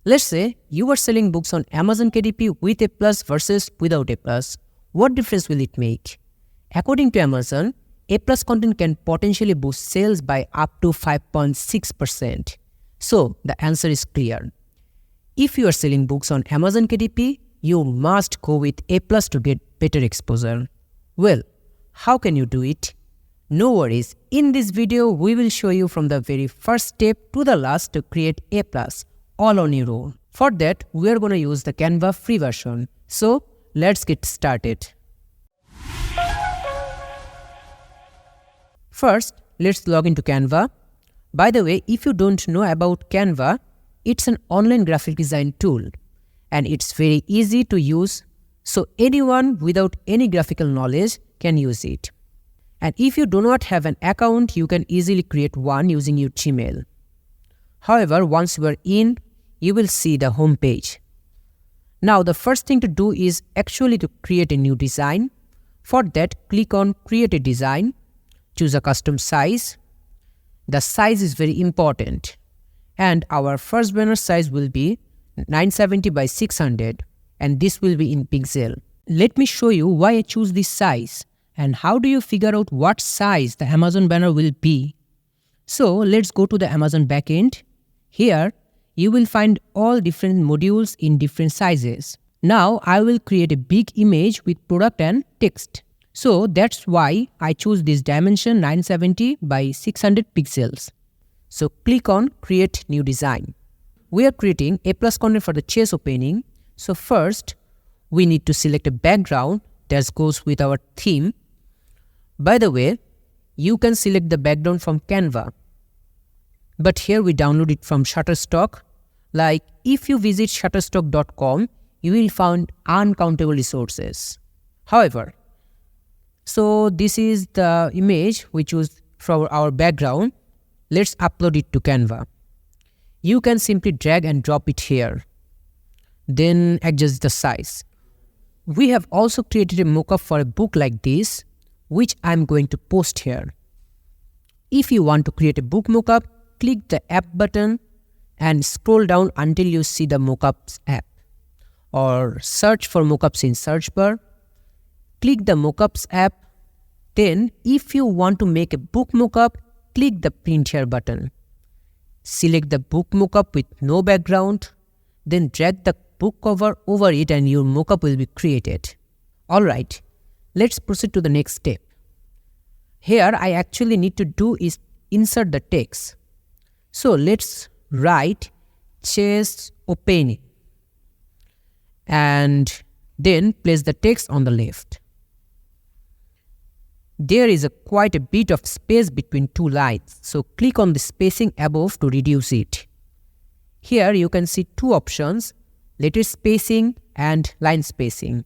Let's say you are selling books on Amazon KDP with A plus versus without A plus. What difference will it make? According to Amazon, A plus content can potentially boost sales by up to 5.6%. So the answer is clear. If you are selling books on Amazon KDP, you must go with A plus to get better exposure. Well, how can you do it? No worries, in this video we will show you from the very first step to the last to create A plus all on your own. For that, we are going to use the Canva free version. So let's get started. First, let's log into Canva. By the way, if you don't know about Canva, it's an online graphic design tool and it's very easy to use, so anyone without any graphical knowledge can use it. And if you do not have an account, you can easily create one using your Gmail. However, once you are in, you will see the home page. Now, the first thing to do is actually to create a new design. For that, click on Create a Design, choose a custom size. The size is very important. And our first banner size will be 970 by 600 and this will be in pixel. Let me show you why I choose this size and how do you figure out what size the Amazon banner will be. So let's go to the Amazon backend. Here you will find all different modules in different sizes. Now I will create a big image with product and text. So that's why I choose this dimension 970 by 600 pixels. So click on Create New Design. We are creating A plus content for the chase opening. So first, we need to select a background that goes with our theme. By the way, you can select the background from Canva. But here we download it from Shutterstock. Like if you visit shutterstock.com, you will find uncountable resources. However, so this is the image which was from our background. Let's upload it to Canva. You can simply drag and drop it here. Then adjust the size. We have also created a mockup for a book like this, which I'm going to post here. If you want to create a book mockup, click the app button and scroll down until you see the mockups app. Or search for mockups in search bar. Click the mockups app. Then if you want to make a book mockup, click the print here button. Select the book mockup with no background. Then drag the book cover over it and your mockup will be created. Alright, let's proceed to the next step. Here I actually need to do is insert the text. So let's write chase opening and then place the text on the left. There is quite a bit of space between two lines, so click on the spacing above to reduce it. Here you can see two options, letter spacing and line spacing.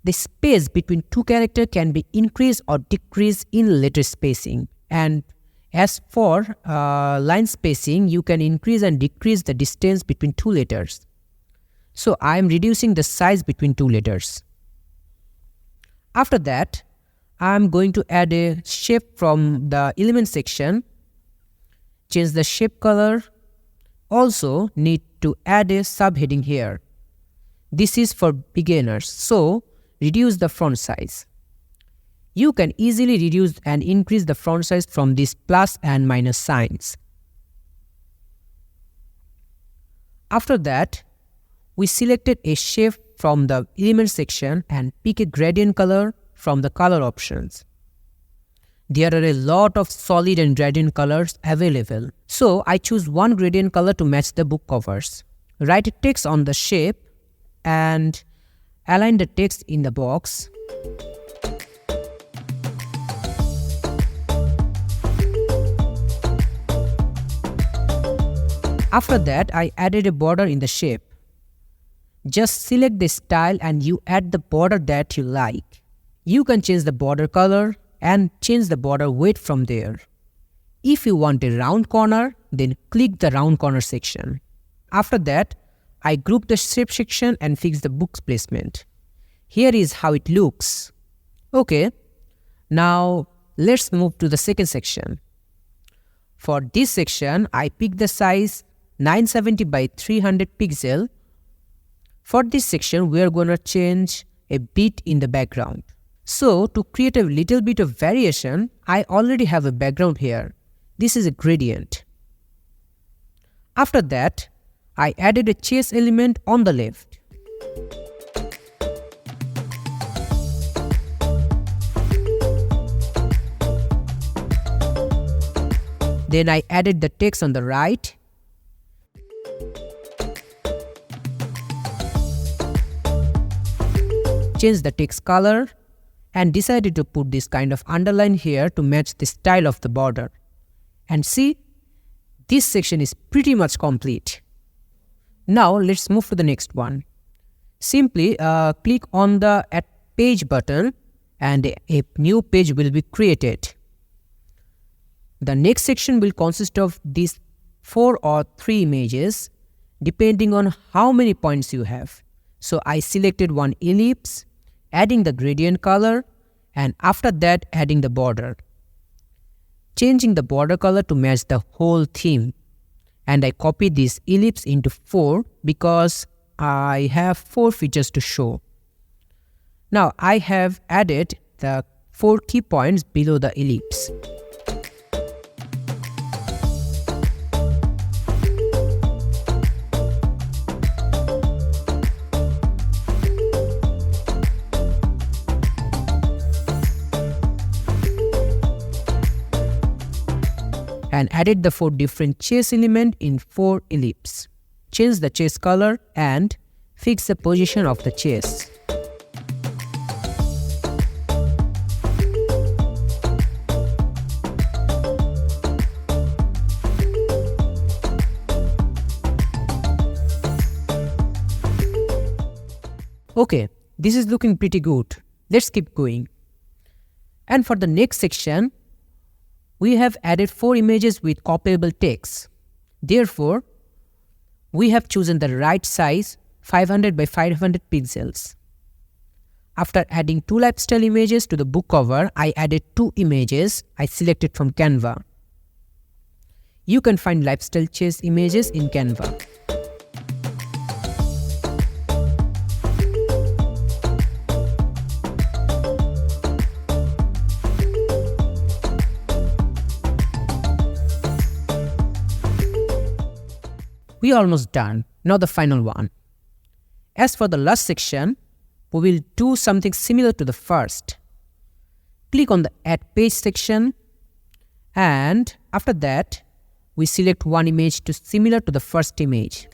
The space between two characters can be increased or decreased in letter spacing, and as for line spacing, you can increase and decrease the distance between two letters. So I am reducing the size between two letters. After that, I am going to add a shape from the element section. Change the shape color. Also need to add a subheading here. This is for beginners, so reduce the font size. You can easily reduce and increase the font size from these plus and minus signs. After that, we selected a shape from the element section and pick a gradient color from the color options. There are a lot of solid and gradient colors available. So I choose one gradient color to match the book covers. Write a text on the shape and align the text in the box. After that, I added a border in the shape. Just select the style and you add the border that you like. You can change the border color and change the border weight from there. If you want a round corner, then click the round corner section. After that, I group the shape section and fix the book's placement. Here is how it looks. Okay, now let's move to the second section. For this section, I pick the size 970 by 300 pixel. For this section, we are going to change a bit in the background. So to create a little bit of variation, I already have a background here. This is a gradient. After that, I added a chase element on the left. Then I added the text on the right. Changed the text color and decided to put this kind of underline here to match the style of the border. And see, this section is pretty much complete. Now let's move to the next one. Simply click on the Add Page button and a new page will be created. The next section will consist of these 4 or 3 images depending on how many points you have. So I selected one ellipse, adding the gradient color, and after that adding the border. Changing the border color to match the whole theme. And I copied this ellipse into 4 because I have 4 features to show. Now I have added the 4 key points below the ellipse. And added the 4 different chase elements in 4 ellipses. Change the chase color and fix the position of the chase. Okay, this is looking pretty good. Let's keep going. And for the next section, we have added 4 images with copyable text. Therefore, we have chosen the right size 500 by 500 pixels. After adding 2 lifestyle images to the book cover, I added 2 images I selected from Canva. You can find lifestyle chase images in Canva. We are almost done. Now the final one. As for the last section, we will do something similar to the first. Click on the Add Page section, and after that, we select one image similar to the first image.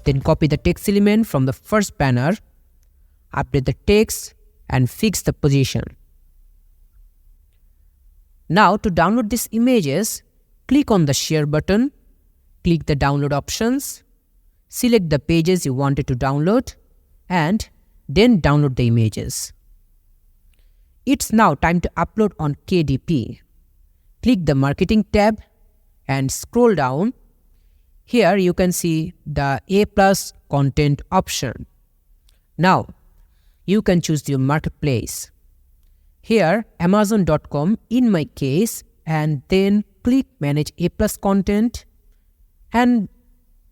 Then copy the text element from the first banner, update the text and fix the position. Now to download these images, click on the share button, click the download options, select the pages you wanted to download and then download the images. It's now time to upload on KDP. Click the marketing tab and scroll down. Here you can see the A+ content option. Now you can choose your marketplace. Here Amazon.com in my case, and then click manage A+ content, and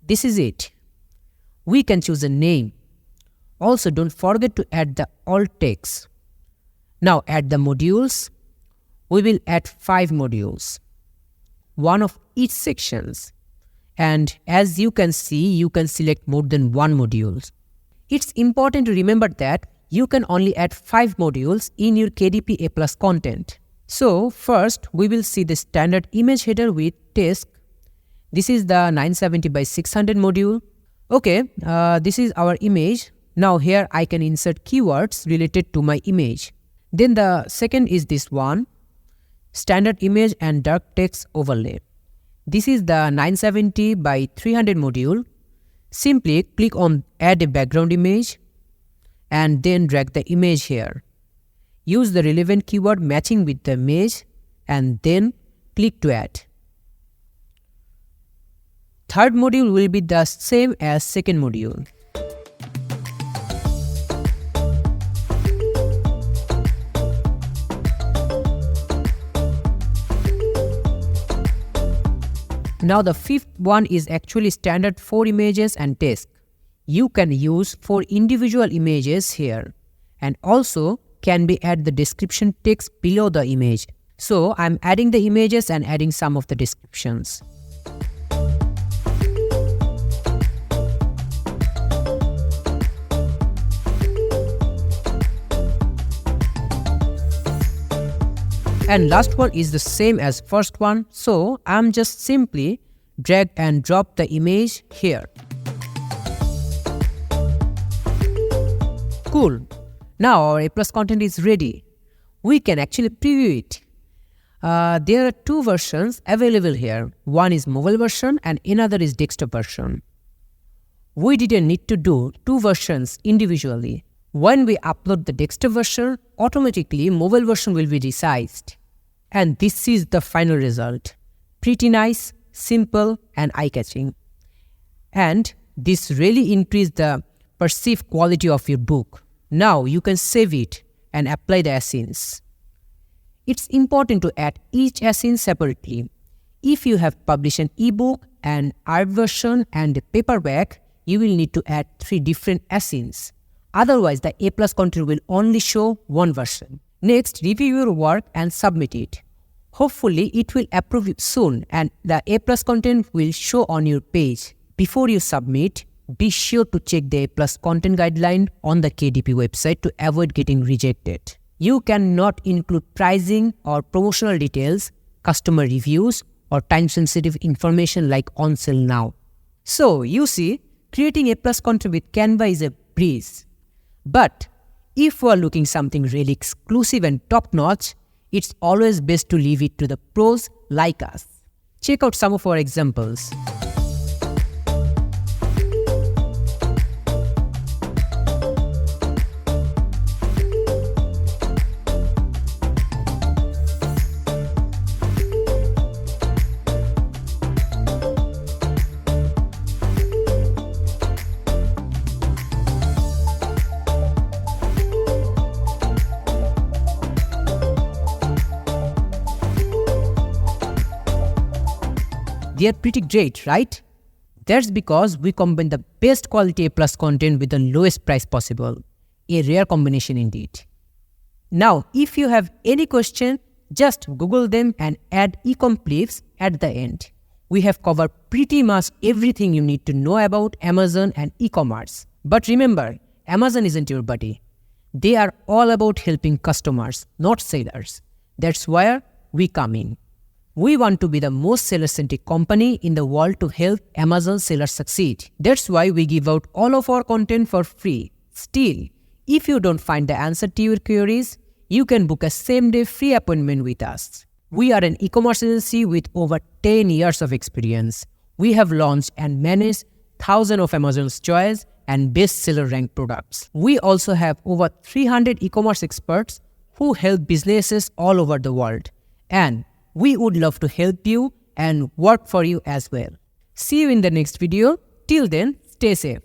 this is it. We can choose a name. Also don't forget to add the alt text. Now add the modules. We will add 5 modules, 1 of each sections. And as you can see, you can select more than 1 module. It's important to remember that you can only add 5 modules in your KDP A+ content. So first we will see the standard image header with text. This is the 970 by 600 module. Okay, this is our image. Now here I can insert keywords related to my image. Then the second is this one, standard image and dark text overlay. This is the 970 by 300 module. Simply click on add a background image and then drag the image here. Use the relevant keyword matching with the image and then click to add. Third module will be the same as second module. Now the fifth one is actually standard for images and text. You can use 4 individual images here, and also can be add the description text below the image. So I'm adding the images and adding some of the descriptions. And last one is the same as first one, so I'm just simply drag and drop the image here. Cool. Now our A+ content is ready. We can actually preview it. There are 2 versions available here. One is mobile version and another is desktop version. We didn't need to do 2 versions individually. When we upload the desktop version, automatically mobile version will be resized. And this is the final result. Pretty nice, simple and eye-catching. And this really increased the perceived quality of your book. Now you can save it and apply the assigns. It's important to add each assign separately. If you have published an ebook, an art version and a paperback, you will need to add 3 different assigns. Otherwise, the A+ content will only show one version. Next, review your work and submit it. Hopefully, it will approve it soon and the A+ content will show on your page. Before you submit, be sure to check the A+ content guideline on the KDP website to avoid getting rejected. You cannot include pricing or promotional details, customer reviews, or time-sensitive information like on sale now. So, you see, creating A+ content with Canva is a breeze. But if you are looking something really exclusive and top-notch, it's always best to leave it to the pros like us. Check out some of our examples. They are pretty great, right? That's because we combine the best quality A+ content with the lowest price possible. A rare combination indeed. Now, if you have any question, just Google them and add Ecomclips at the end. We have covered pretty much everything you need to know about Amazon and e-commerce. But remember, Amazon isn't your buddy. They are all about helping customers, not sellers. That's where we come in. We want to be the most seller-centric company in the world to help Amazon sellers succeed. That's why we give out all of our content for free. Still, if you don't find the answer to your queries, you can book a same-day free appointment with us. We are an e-commerce agency with over 10 years of experience. We have launched and managed thousands of Amazon's choice and bestseller ranked products. We also have over 300 e-commerce experts who help businesses all over the world. And we would love to help you and work for you as well. See you in the next video. Till then, stay safe.